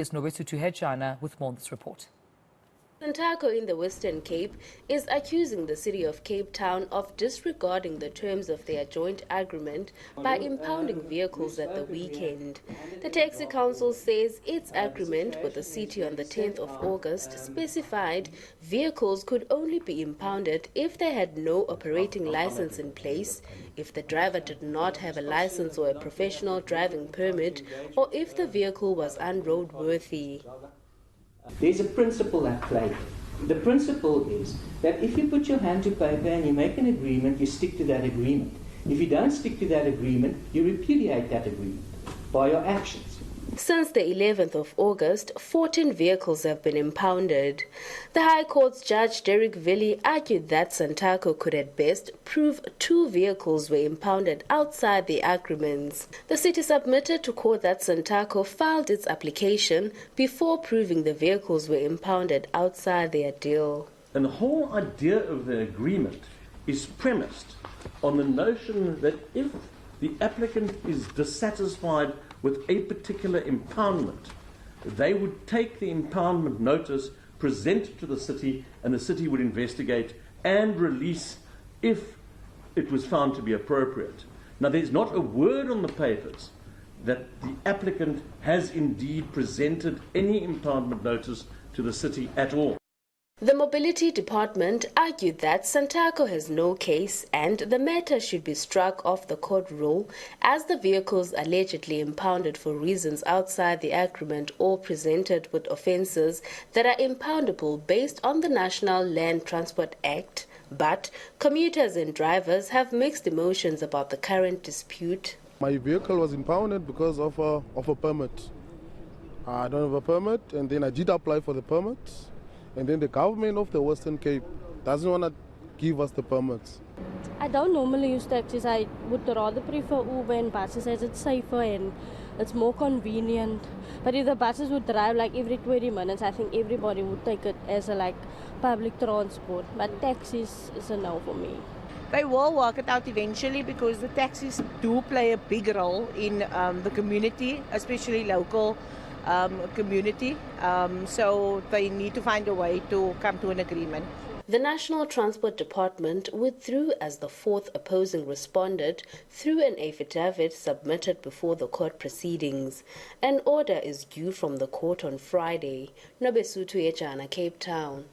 Is Nobesuthu Hejana with more on this report. Santaco in the Western Cape is accusing the city of Cape Town of disregarding the terms of their joint agreement by impounding vehicles at the weekend. The Taxi Council says its agreement with the city on the 10th of August specified vehicles could only be impounded if they had no operating license in place, if the driver did not have a license or a professional driving permit, or if the vehicle was unroadworthy. There's a principle at play. The principle is that if you put your hand to paper and you make an agreement, you stick to that agreement. If you don't stick to that agreement, you repudiate that agreement by your actions. Since the 11th of August, 14 vehicles have been impounded. The High Court's Judge Derek Villy argued that Santaco could at best prove 2 vehicles were impounded outside the agreements. The city submitted to court that Santaco filed its application before proving the vehicles were impounded outside their deal. And the whole idea of the agreement is premised on the notion that if the applicant is dissatisfied with a particular impoundment, they would take the impoundment notice, present it to the city, and the city would investigate and release if it was found to be appropriate. Now, there's not a word on the papers that the applicant has indeed presented any impoundment notice to the city at all. The Mobility Department argued that Santaco has no case and the matter should be struck off the court roll as the vehicles allegedly impounded for reasons outside the agreement or presented with offences that are impoundable based on the National Land Transport Act. But commuters and drivers have mixed emotions about the current dispute. My vehicle was impounded because of a permit. I don't have a permit, and then I did apply for the permit. And then the government of the Western Cape doesn't want to give us the permits. I don't normally use taxis. I would rather prefer Uber and buses as it's safer and it's more convenient. But if the buses would drive like every 20 minutes, I think everybody would take it as a public transport. But taxis is a no for me. They will work it out eventually because the taxis do play a big role in the community, especially local community, so they need to find a way to come to an agreement. The National Transport Department withdrew as the 4th opposing responded through an affidavit submitted before the court proceedings. An order is due from the court on Friday. Nobesuthu Hejana, Cape Town.